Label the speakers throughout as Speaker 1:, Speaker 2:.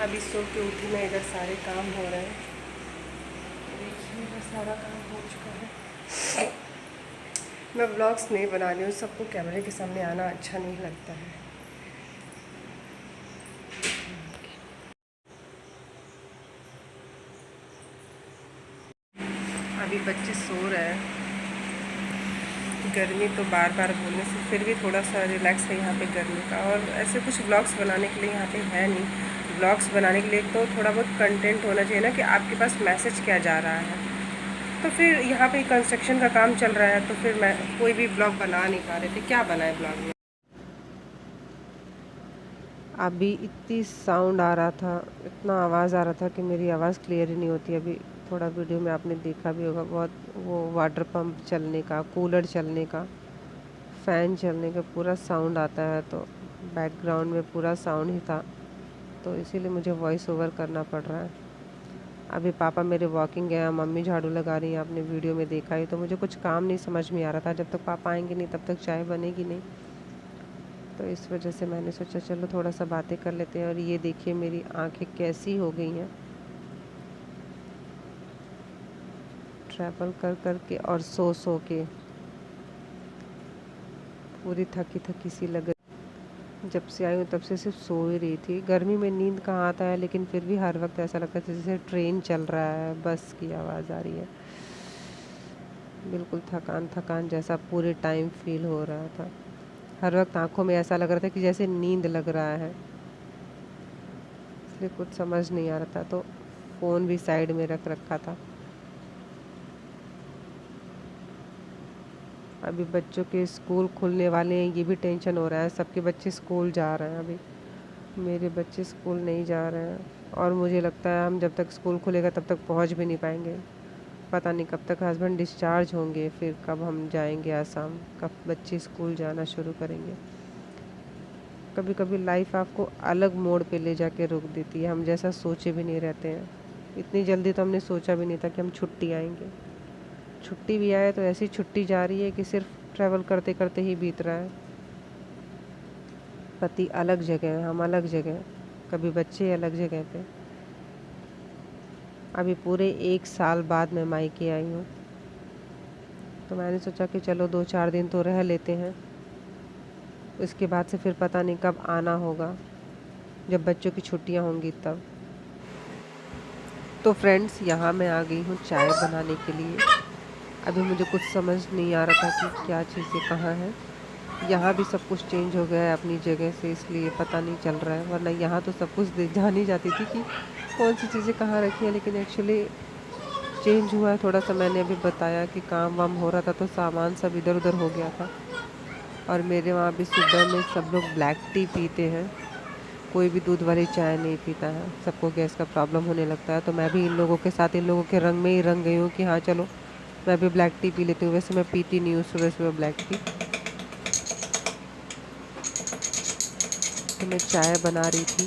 Speaker 1: अभी सो के उठी मैं, इधर सारे काम हो रहे हैं। देखिए इधर सारा काम हो चुका है। मैं व्लॉग्स नहीं बना रही हूँ, सबको कैमरे के सामने आना अच्छा नहीं लगता है। अभी बच्चे सो रहे हैं। गर्मी तो बार बार बोलने से फिर भी थोड़ा सा रिलैक्स है यहाँ पे गर्मी का। और ऐसे कुछ ब्लॉग्स बनाने के लिए यहाँ पे है नहीं। ब्लॉग्स बनाने के लिए तो थोड़ा बहुत कंटेंट होना चाहिए ना, कि आपके पास मैसेज क्या जा रहा है। तो फिर यहाँ पे कंस्ट्रक्शन का काम चल रहा है, तो फिर मैं कोई भी ब्लॉग बना नहीं पा रहे थे। क्या बनाए ब्लॉग में। अभी इतनी साउंड आ रहा था, इतना आवाज़ आ रहा था कि मेरी आवाज़ क्लियर ही नहीं होती। अभी थोड़ा वीडियो में आपने देखा भी होगा, बहुत वो वाटर पंप चलने का, कूलर चलने का, फ़ैन चलने का पूरा साउंड आता है। तो बैकग्राउंड में पूरा साउंड ही था, तो इसीलिए मुझे वॉइस ओवर करना पड़ रहा है। अभी पापा मेरे वॉकिंग गए, मम्मी झाड़ू लगा रही हैं, आपने वीडियो में देखा ही। तो मुझे कुछ काम नहीं समझ में आ रहा था, जब तक पापा आएंगे नहीं तब तक चाय बनेगी नहीं। तो इस वजह से मैंने सोचा चलो थोड़ा सा बातें कर लेते हैं। और ये देखिए मेरी आंखें कैसी हो गई हैं, ट्रैवल कर कर के और सो सो के पूरी थकी थकी सी लग रही। जब से आई हूँ तब से सिर्फ सो ही रही थी। गर्मी में नींद कहाँ आता है, लेकिन फिर भी हर वक्त ऐसा लगता है जैसे ट्रेन चल रहा है, बस की आवाज़ आ रही है। बिल्कुल थकान थकान जैसा पूरे टाइम फील हो रहा था। हर वक्त आंखों में ऐसा लग रहा था कि जैसे नींद लग रहा है, इसलिए कुछ समझ नहीं आ रहा था। तो फ़ोन भी साइड में रख रखा था। अभी बच्चों के स्कूल खुलने वाले हैं, ये भी टेंशन हो रहा है। सबके बच्चे स्कूल जा रहे हैं, अभी मेरे बच्चे स्कूल नहीं जा रहे हैं। और मुझे लगता है हम जब तक स्कूल खुलेगा तब तक पहुंच भी नहीं पाएंगे। पता नहीं कब तक हस्बैंड डिस्चार्ज होंगे, फिर कब हम जाएंगे आसाम, कब बच्चे स्कूल जाना शुरू करेंगे। कभी कभी लाइफ आपको अलग मोड़ पे ले जाके रोक देती है, हम जैसा सोचे भी नहीं रहते हैं। इतनी जल्दी तो हमने सोचा भी नहीं था कि हम छुट्टी आएंगे। छुट्टी भी आए तो ऐसी छुट्टी जा रही है कि सिर्फ ट्रैवल करते करते ही बीत रहा है। पति अलग जगह, हम अलग जगह, कभी बच्चे अलग जगह पे। अभी पूरे 1 साल बाद मैं मायके आई हूँ, तो मैंने सोचा कि चलो 2-4 दिन तो रह लेते हैं। इसके बाद से फिर पता नहीं कब आना होगा, जब बच्चों की छुट्टियाँ होंगी तब। तो फ्रेंड्स, यहाँ मैं आ गई हूँ चाय बनाने के लिए। अभी मुझे कुछ समझ नहीं आ रहा था कि क्या चीज़ें कहाँ हैं। यहाँ भी सब कुछ चेंज हो गया है अपनी जगह से, इसलिए पता नहीं चल रहा है। वरना यहाँ तो सब कुछ जान ही जाती थी कि कौन सी चीज़ें कहाँ रखी हैं। लेकिन एक्चुअली चेंज हुआ है थोड़ा सा। मैंने अभी बताया कि काम वाम हो रहा था, तो सामान सब इधर उधर हो गया था। और मेरे वहाँ भी सुबह में सब लोग ब्लैक टी पीते हैं, कोई भी दूध वाली चाय नहीं पीता है। सबको गैस का प्रॉब्लम होने लगता है। तो मैं भी इन लोगों के साथ, इन लोगों के रंग में ही रंग गई हूँ कि हाँ चलो मैं भी ब्लैक टी पी लेती हूँ। वैसे मैं पीती नहीं हूँ सुबह सुबह ब्लैक टी। तो मैं चाय बना रही थी,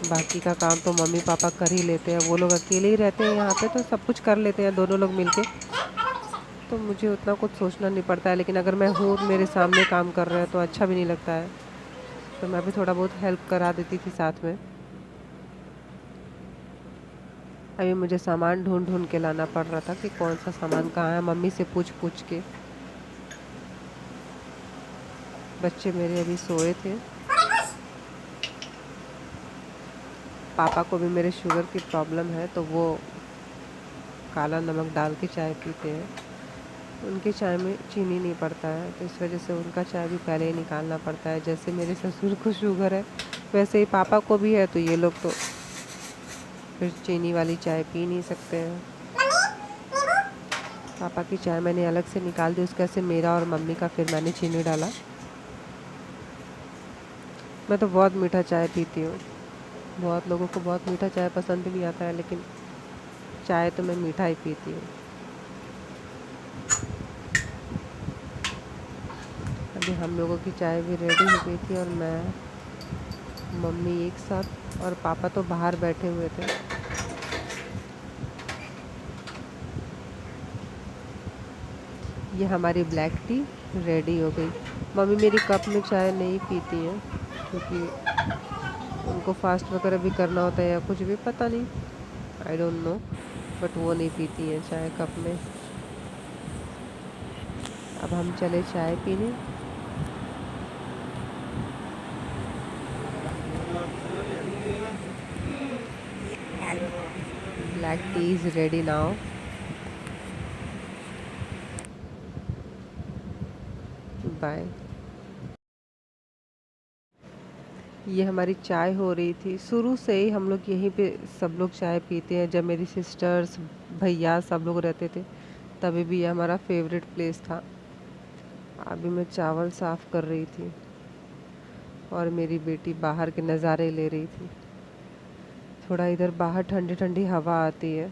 Speaker 1: बाकी का काम तो मम्मी पापा कर ही लेते हैं। वो लोग अकेले ही रहते हैं यहाँ पे, तो सब कुछ कर लेते हैं दोनों लोग मिलके। तो मुझे उतना कुछ सोचना नहीं पड़ता है। लेकिन अगर मैं हूँ, मेरे सामने काम कर रहे हैं, तो अच्छा भी नहीं लगता है। तो मैं भी थोड़ा बहुत हेल्प करा देती थी साथ में। अभी मुझे सामान ढूंढ ढूंढ के लाना पड़ रहा था कि कौन सा सामान कहाँ है, मम्मी से पूछ पूछ के। बच्चे मेरे अभी सोए थे। पापा को भी मेरे शुगर की प्रॉब्लम है, तो वो काला नमक डाल के चाय पीते हैं। उनके चाय में चीनी नहीं पड़ता है, तो इस वजह से उनका चाय भी पहले ही निकालना पड़ता है। जैसे मेरे ससुर को शुगर है, वैसे ही पापा को भी है। तो ये लोग तो फिर चीनी वाली चाय पी नहीं सकते हैं। पापा की चाय मैंने अलग से निकाल दी, उसका से मेरा और मम्मी का फिर मैंने चीनी डाला। मैं तो बहुत मीठा चाय पीती हूँ। बहुत लोगों को बहुत मीठा चाय पसंद भी आता है, लेकिन चाय तो मैं मीठा ही पीती हूँ। अभी हम लोगों की चाय भी रेडी हो गई थी, और मैं, मम्मी एक साथ, और पापा तो बाहर बैठे हुए थे। ये हमारी ब्लैक टी रेडी हो गई। मम्मी मेरी कप में चाय नहीं पीती हैं, क्योंकि उनको फास्ट वगैरह भी करना होता है या कुछ भी, पता नहीं, आई डोंट नो, बट वो नहीं पीती हैं चाय कप में। अब हम चले चाय पीने। Black tea is ready now. Bye. ये हमारी चाय हो रही थी। शुरू से ही हम लोग यहीं पे सब लोग चाय पीते हैं। जब मेरी सिस्टर्स, भैया सब लोग रहते थे तभी भी ये हमारा फेवरेट प्लेस था। अभी मैं चावल साफ़ कर रही थी और मेरी बेटी बाहर के नज़ारे ले रही थी। थोड़ा इधर बाहर ठंडी ठंडी हवा आती है।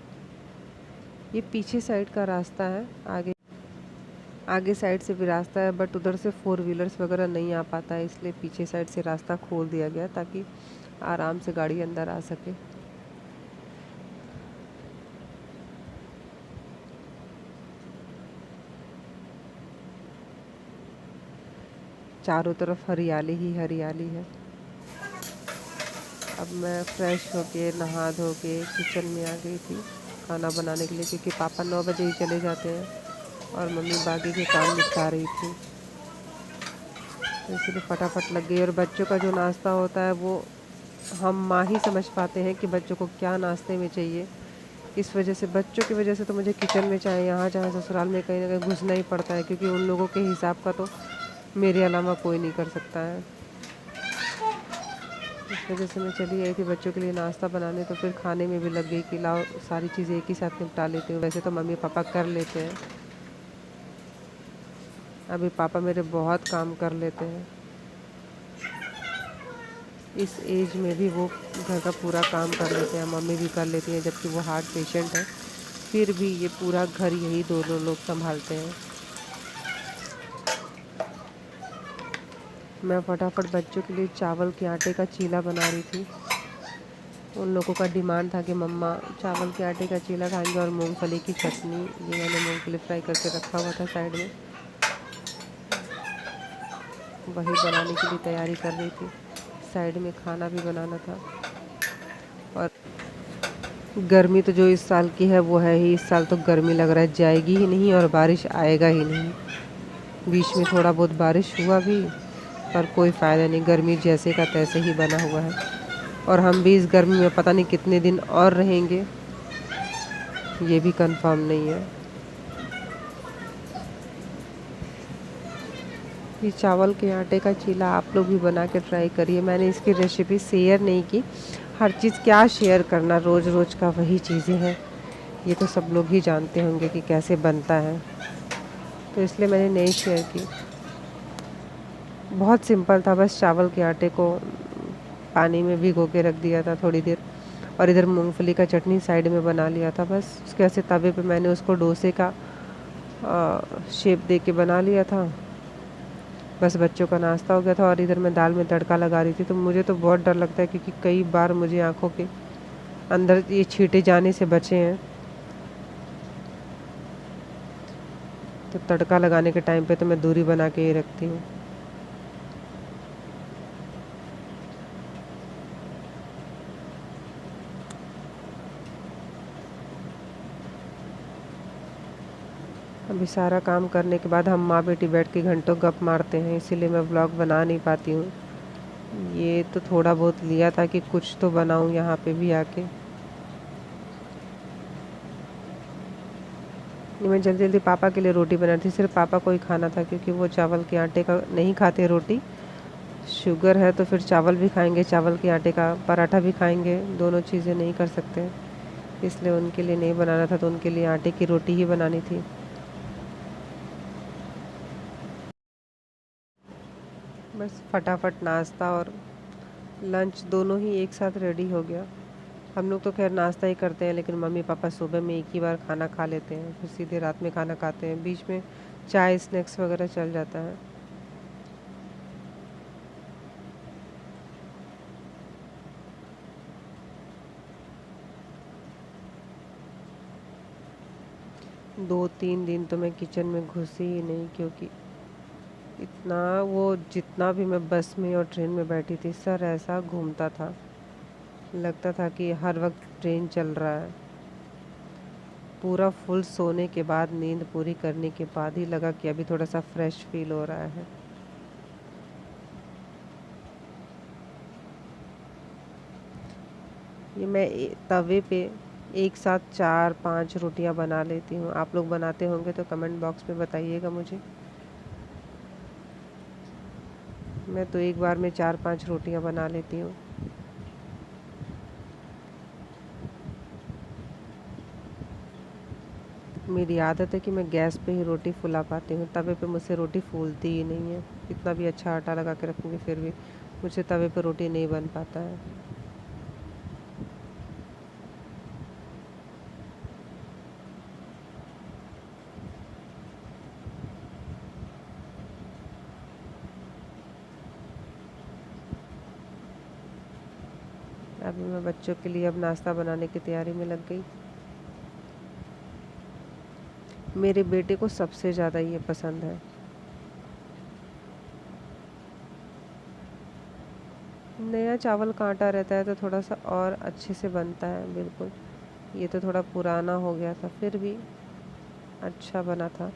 Speaker 1: ये पीछे साइड का रास्ता है, आगे आगे साइड से भी रास्ता है, बट उधर से फोर व्हीलर्स वगैरह नहीं आ पाता है, इसलिए पीछे साइड से रास्ता खोल दिया गया ताकि आराम से गाड़ी अंदर आ सके। चारों तरफ हरियाली ही हरियाली है। अब मैं फ्रेश होके नहा धो के किचन में आ गई थी खाना बनाने के लिए, क्योंकि पापा 9 बजे ही चले जाते हैं और मम्मी बाकी के काम निपटा रही थी, तो इसलिए फटाफट लग गई। और बच्चों का जो नाश्ता होता है वो हम माँ ही समझ पाते हैं कि बच्चों को क्या नाश्ते में चाहिए। इस वजह से, बच्चों की वजह से तो मुझे किचन में चाहे यहाँ चाहे ससुराल में कहीं ना कहीं घुसना ही पड़ता है, क्योंकि उन लोगों के हिसाब का तो मेरे अलावा कोई नहीं कर सकता है। इस वजह से मैं चली आई थी बच्चों के लिए नाश्ता बनाने, तो फिर खाने में भी लग गई कि लाओ सारी चीज़ें एक ही साथ निपटा लेती हूँ। वैसे तो मम्मी पापा कर लेते हैं, अभी पापा मेरे बहुत काम कर लेते हैं। इस एज में भी वो घर का पूरा काम कर लेते हैं, मम्मी भी कर लेती हैं, जबकि वो हार्ट पेशेंट है, फिर भी ये पूरा घर यही दोनों लोग संभालते हैं। मैं फटाफट बच्चों के लिए चावल के आटे का चीला बना रही थी। उन लोगों का डिमांड था कि मम्मा चावल के आटे का चीला खाएंगे और मूंगफली की चटनी। ये मैंने मूंगफली फ्राई करके रखा हुआ था साइड में, वही बनाने की भी तैयारी कर रही थी। साइड में खाना भी बनाना था। और गर्मी तो जो इस साल की है वो है ही, इस साल तो गर्मी लग रहा है जाएगी ही नहीं और बारिश आएगा ही नहीं। बीच में थोड़ा बहुत बारिश हुआ भी, पर कोई फ़ायदा नहीं, गर्मी जैसे का तैसे ही बना हुआ है। और हम भी इस गर्मी में पता नहीं कितने दिन और रहेंगे, ये भी कंफर्म नहीं है। ये चावल के आटे का चीला आप लोग भी बना के ट्राई करिए। मैंने इसकी रेसिपी शेयर नहीं की, हर चीज़ क्या शेयर करना, रोज़ रोज़ का वही चीज़ें हैं, ये तो सब लोग ही जानते होंगे कि कैसे बनता है, तो इसलिए मैंने नहीं शेयर की। बहुत सिंपल था, बस चावल के आटे को पानी में भिगो के रख दिया था थोड़ी देर, और इधर मूंगफली का चटनी साइड में बना लिया था। बस उसके ऐसे तवे पे मैंने उसको डोसे का शेप दे के बना लिया था। बस बच्चों का नाश्ता हो गया था और इधर मैं दाल में तड़का लगा रही थी। तो मुझे तो बहुत डर लगता है, क्योंकि कई बार मुझे आँखों के अंदर ये छींटे जाने से बचे हैं। तो तड़का लगाने के टाइम पे तो मैं दूरी बना के ही रखती हूँ। अभी सारा काम करने के बाद हम माँ बेटी बैठ के घंटों गप मारते हैं, इसीलिए मैं व्लॉग बना नहीं पाती हूँ। ये तो थोड़ा बहुत लिया था कि कुछ तो बनाऊँ यहाँ पे भी आके। मैं जल्दी जल्दी पापा के लिए रोटी बना रही थी, सिर्फ पापा को ही खाना था, क्योंकि वो चावल के आटे का नहीं खाते रोटी। शुगर है तो फिर चावल भी खाएंगे, चावल के आटे का पराठा भी खाएंगे, दोनों चीज़ें नहीं कर सकते, इसलिए उनके लिए नहीं बनाना था, तो उनके लिए आटे की रोटी ही बनानी थी। बस फटाफट नाश्ता और लंच दोनों ही एक साथ रेडी हो गया। हम लोग तो खैर नाश्ता ही करते हैं, लेकिन मम्मी पापा सुबह में एक ही बार खाना खा लेते हैं, फिर सीधे रात में खाना खाते हैं, बीच में चाय स्नैक्स वगैरह चल जाता है। 2-3 दिन तो मैं किचन में घुसी ही नहीं, क्योंकि इतना वो, जितना भी मैं बस में और ट्रेन में बैठी थी, सर ऐसा घूमता था। लगता था कि हर वक्त ट्रेन चल रहा है। पूरा फुल सोने के बाद, नींद पूरी करने के बाद ही लगा कि अभी थोड़ा सा फ्रेश फील हो रहा है। ये मैं तवे पे एक साथ 4-5 रोटियां बना लेती हूँ। आप लोग बनाते होंगे तो कमेंट बॉक्स में बताइएगा मुझे। मैं तो एक बार में 4-5 रोटियां बना लेती हूँ। मेरी आदत है कि मैं गैस पे ही रोटी फुला पाती हूँ, तवे पे मुझसे रोटी फूलती ही नहीं है। कितना भी अच्छा आटा लगा के रखूँगी फिर भी मुझसे तवे पे रोटी नहीं बन पाता है। अभी मैं बच्चों के लिए अब नाश्ता बनाने की तैयारी में लग गई। मेरे बेटे को सबसे ज़्यादा ये पसंद है। नया चावल का आटा रहता है तो थोड़ा सा और अच्छे से बनता है। बिल्कुल, ये तो थोड़ा पुराना हो गया था, फिर भी अच्छा बना था।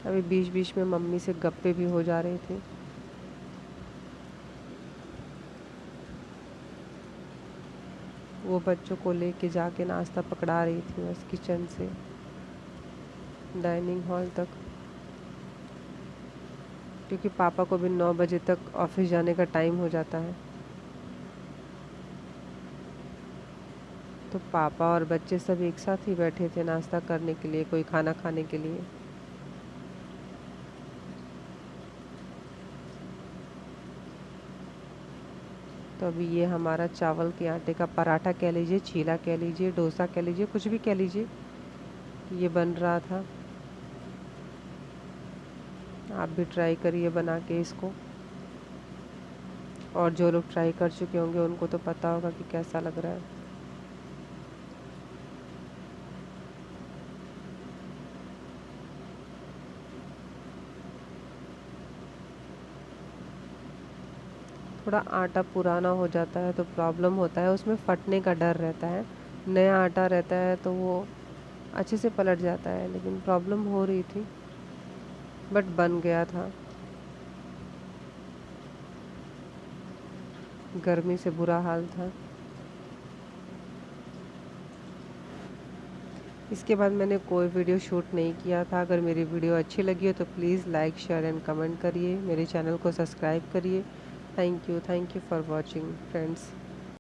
Speaker 1: अभी बीच बीच में मम्मी से गप्पे भी हो जा रही थी। वो बच्चों को लेके जाके नाश्ता पकड़ा रही थी बस किचन से डाइनिंग हॉल तक, क्योंकि पापा को भी 9 बजे तक ऑफिस जाने का टाइम हो जाता है। तो पापा और बच्चे सब एक साथ ही बैठे थे नाश्ता करने के लिए, कोई खाना खाने के लिए। तो अभी ये हमारा चावल के आटे का पराठा कह लीजिए, चीला कह लीजिए, डोसा कह लीजिए, कुछ भी कह लीजिए, ये बन रहा था। आप भी ट्राई करिए बना के इसको, और जो लोग ट्राई कर चुके होंगे उनको तो पता होगा कि कैसा लग रहा है। थोड़ा आटा पुराना हो जाता है तो प्रॉब्लम होता है, उसमें फटने का डर रहता है। नया आटा रहता है तो वो अच्छे से पलट जाता है, लेकिन प्रॉब्लम हो रही थी, बट बन गया था। गर्मी से बुरा हाल था। इसके बाद मैंने कोई वीडियो शूट नहीं किया था। अगर मेरी वीडियो अच्छी लगी हो तो please like, share and comment करिए। मेरे चैनल को सब्सक्राइब करिए। Thank you for watching friends.